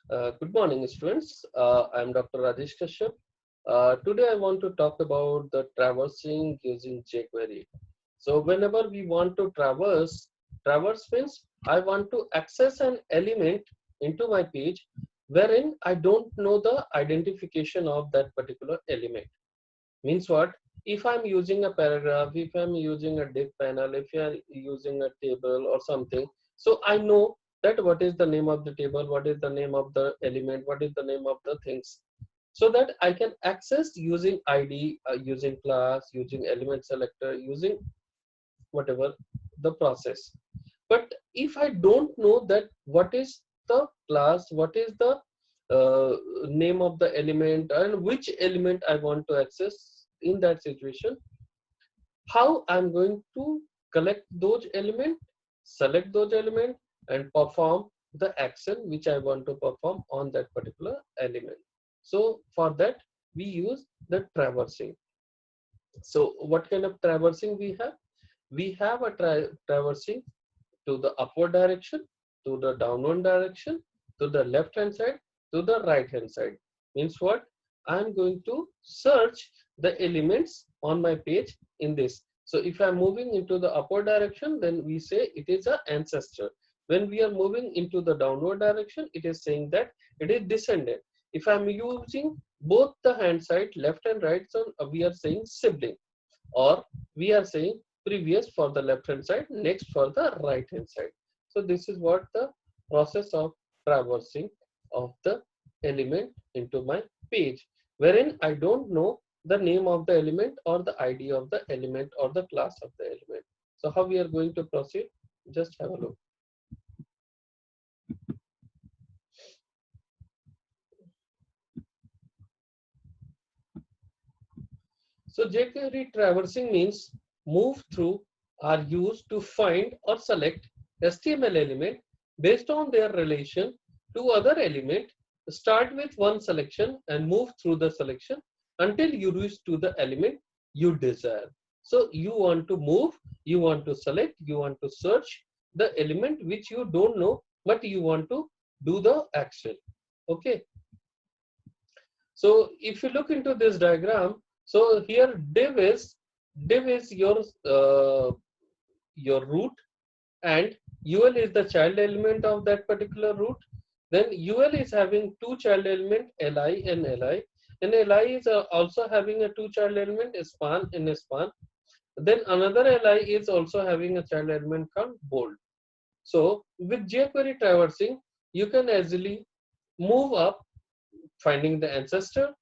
Good morning, students. I am Dr. Rajesh Kashyap. Today, I want to talk about the traversing using jQuery. So, whenever we want to traverse means I want to access an element into my page wherein I don't know the identification of that particular element. Means what? If I'm using a paragraph, if I'm using a div panel, if you're using a table or something, so I know that what is the name of the table, what is the name of the element, what is the name of the things, so that I can access using ID, using class, using element selector, using whatever the process. But if I don't know that what is the class, what is the name of the element and which element I want to access in that situation, how I'm going to collect those elements, select those elements and perform the action which I want to perform on that particular element. So for that we use the traversing. So what kind of traversing we have? We have a traversing to the upward direction, to the downward direction, to the left hand side, to the right hand side. Means what? I am going to search the elements on my page in this. So if I am moving into the upward direction, then we say it is an ancestor. When we are moving into the downward direction, it is saying that it is descendant. If I am using both the hand side, left and right, so we are saying sibling, or we are saying previous for the left hand side, next for the right hand side. So this is what the process of traversing of the element into my page, wherein I don't know the name of the element or the ID of the element or the class of the element. So how we are going to proceed? Just have a look. So jQuery traversing means move through are used to find or select HTML element based on their relation to other element. Start with one selection and move through the selection until you reach to the element you desire. So you want to move, you want to select, you want to search the element which you don't know, but you want to do the action. Okay. So if you look into this diagram, so here div is your root, and ul is the child element of that particular root. Then ul is having two child element li and li, and li is also having a two child element span and span. Then another li is also having a child element called bold. So with jQuery traversing, you can easily move up finding the ancestor,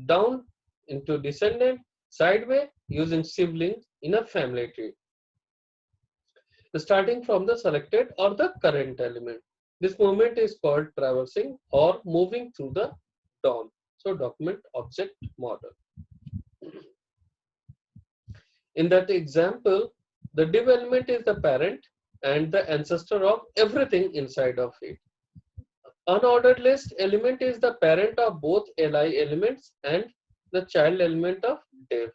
down into descendant, sideways using siblings in a family tree, starting from the selected or the current element. This movement is called traversing or moving through the DOM. So document object model. In that example, the div element is the parent and the ancestor of everything inside of it. Unordered list element is the parent of both li elements and the child element of div.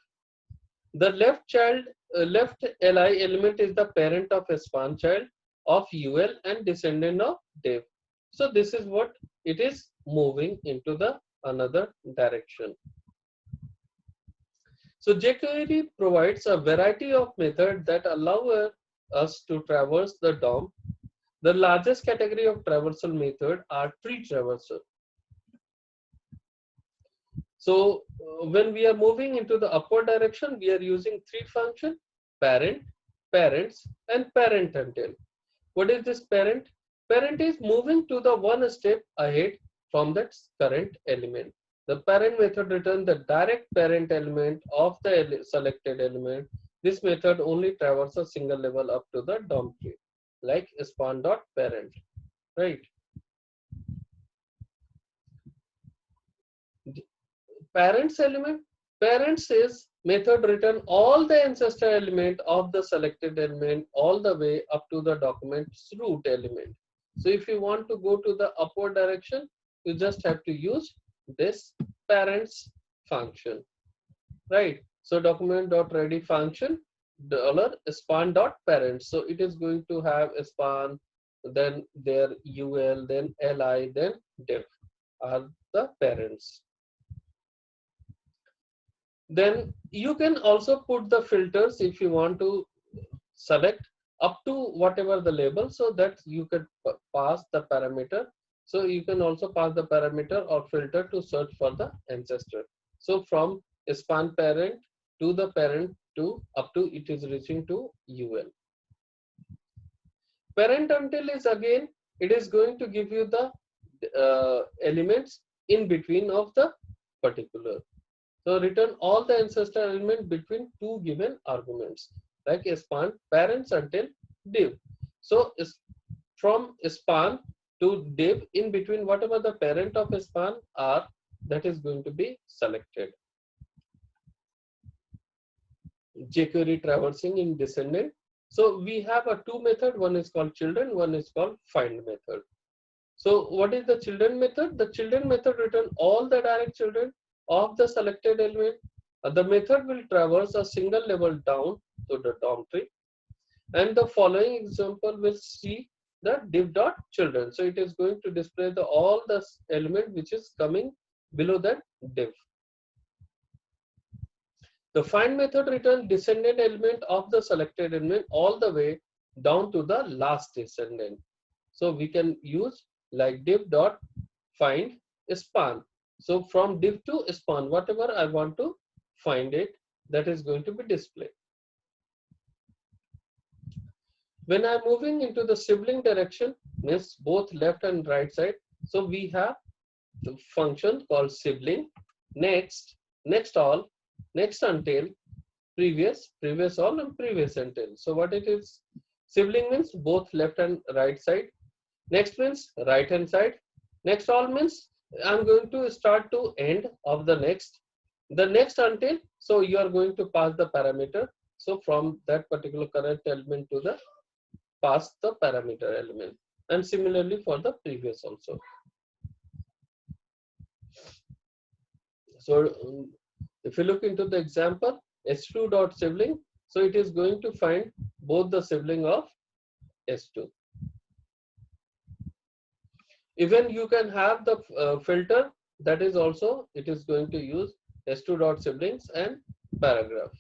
The left li element is the parent of a span child of ul and descendant of div. So this is what it is moving into the another direction. So jQuery provides a variety of methods that allow us to traverse the DOM. The largest category of traversal method are tree traversal. So when we are moving into the upward direction, we are using three functions: parent, parents, and parent until. What is this parent? Parent is moving to the one step ahead from that current element. The parent method returns the direct parent element of the selected element. This method only traverses a single level up to the DOM tree, like span.parent, right? Parents element, parents is method return all the ancestor element of the selected element all the way up to the document's root element. So if you want to go to the upward direction, you just have to use this parents function, right? So document.ready function dollar span dot parents. So it is going to have a span, then their ul, then li, then div. are the parents. Then you can also put the filters if you want to select up to whatever the label, so that you can pass the parameter. So you can also pass the parameter or filter to search for the ancestor. So from span parent to the parent to up to it is reaching to UL. Parent until is again, it is going to give you the elements in between of the particular. So return all the ancestor element between two given arguments, like a span parents until div. So from span to div, in between whatever the parent of a span are, that is going to be selected. jQuery traversing in descendant. So we have a two method, one is called children, one is called find method. So what is the children method? The children method return all the direct children of the selected element. The method will traverse a single level down to the DOM tree. And the following example will see the div.children. So it is going to display the all the element which is coming below that div. The find method returns descendant element of the selected element all the way down to the last descendant. So we can use like div.find span. So from div to span, whatever I want to find it, that is going to be displayed. When I'm moving into the sibling direction, means both left and right side. So we have the function called sibling, next, next all, next until, previous, previous all, and previous until. So what it is? Sibling means both left and right side. Next means right hand side. Next all means I'm going to start to end of the next. The next until, so you are going to pass the parameter. So from that particular current element to the pass the parameter element, and similarly for the previous also. So if you look into the example s2.sibling, so it is going to find both the sibling of s2. Even you can have the filter, that is also it is going to use s2.siblings and paragraph.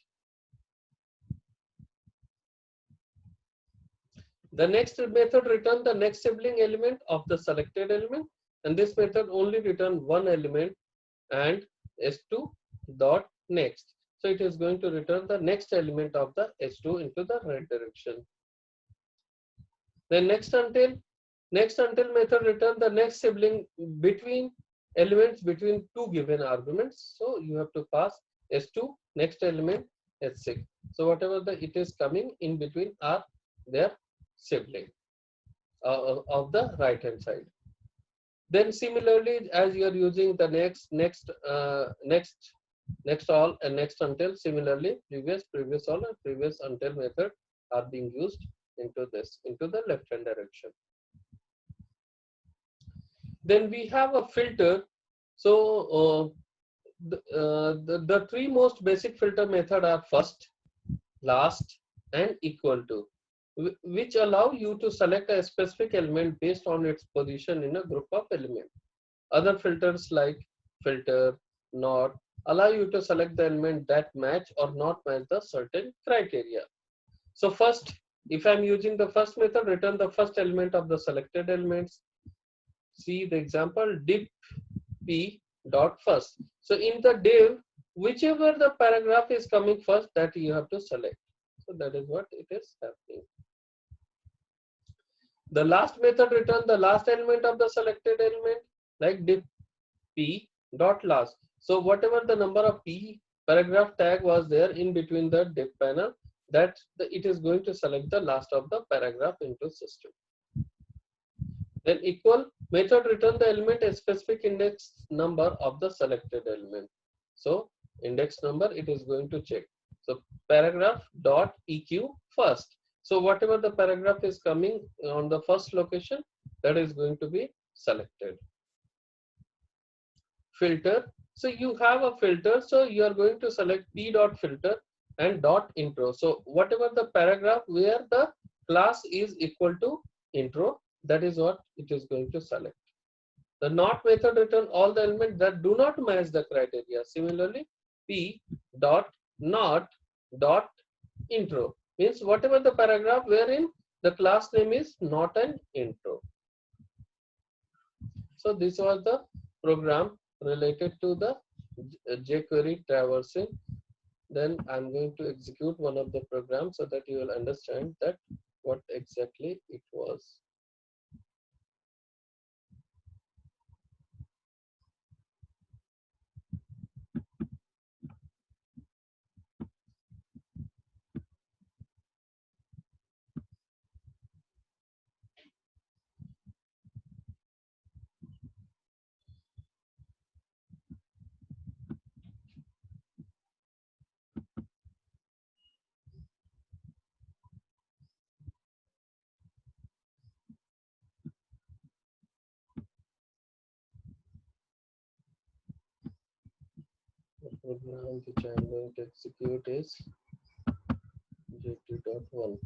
The next method return the next sibling element of the selected element, and this method only return one element and s2 dot next. So it is going to return the next element of the s2 into the right direction. Then next until method return the next sibling between elements between two given arguments. So you have to pass s2 next element s6. So whatever the it is coming in between are their sibling of the right hand side. Then similarly, as you are using the next all and next until, similarly previous all and previous until method are being used into this, into the left hand direction. Then we have a filter. So the three most basic filter method are first, last, and equal to, which allow you to select a specific element based on its position in a group of elements. Other filters like filter, not, allow you to select the element that match or not match the certain criteria. So first, if I'm using the first method, return the first element of the selected elements. See the example div p dot first. So in the div, whichever the paragraph is coming first, that you have to select. So that is what it is happening. The last method return the last element of the selected element, like div p dot last. So whatever the number of p paragraph tag was there in between the div panel, that it is going to select the last of the paragraph into system. Then equal method return the element a specific index number of the selected element. So index number it is going to check. So paragraph dot eq first. So whatever the paragraph is coming on the first location, that is going to be selected. Filter. So you have a filter. So you are going to select p dot filter and dot intro. So whatever the paragraph where the class is equal to intro, that is what it is going to select. The not method return all the elements that do not match the criteria. Similarly, p dot not dot intro means whatever the paragraph wherein the class name is not an intro. So this was the program related to the jQuery traversing. Then I'm going to execute one of the programs so that you will understand that what exactly it was. The program which I'm going to execute is j2.1.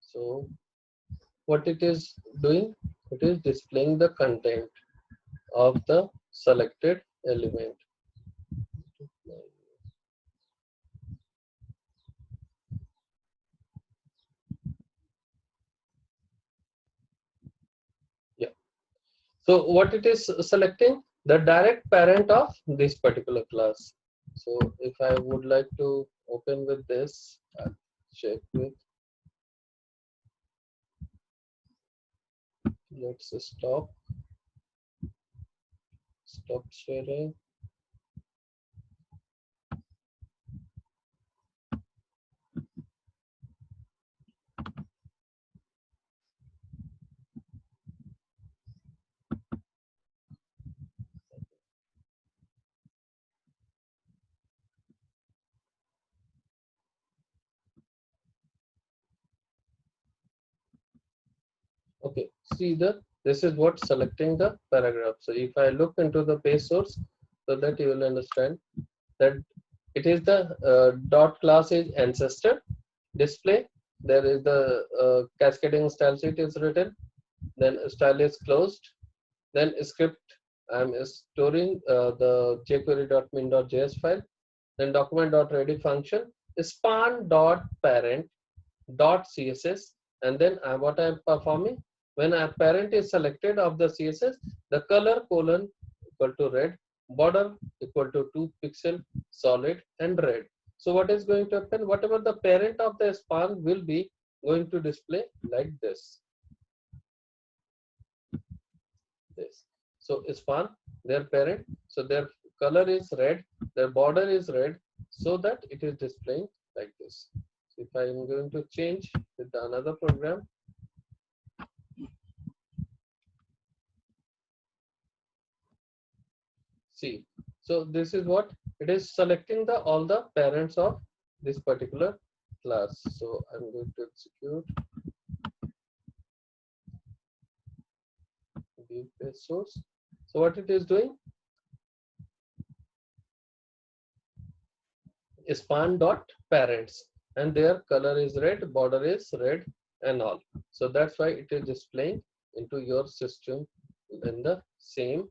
So what it is doing, it is displaying the content of the selected element. Yeah. So what it is selecting, the direct parent of this particular class. So if I would like to open with this, I'll check with, let's stop sharing. Okay, see this is what selecting the paragraph. So if I look into the page source, so that you will understand that it is the dot class is ancestor display. There is the cascading style sheet is written. Then style is closed. Then script, I'm storing the jQuery.min.js file. Then document.ready function, span.parent dot css, and then what I'm performing, when a parent is selected of the css, the color colon equal to red, border equal to 2 pixel solid and red. So what is going to happen, whatever the parent of the span will be going to display like this. So span, their parent, so their color is red, their border is red, so that it is displaying like this. So if I am going to change with another program, see, so this is what it is selecting, the all the parents of this particular class. So I'm going to execute view page source. So what it is doing, span dot parents, and their color is red, border is red and all. So that's why it is displaying into your system in the same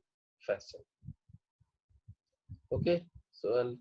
fashion. Okay, so I'll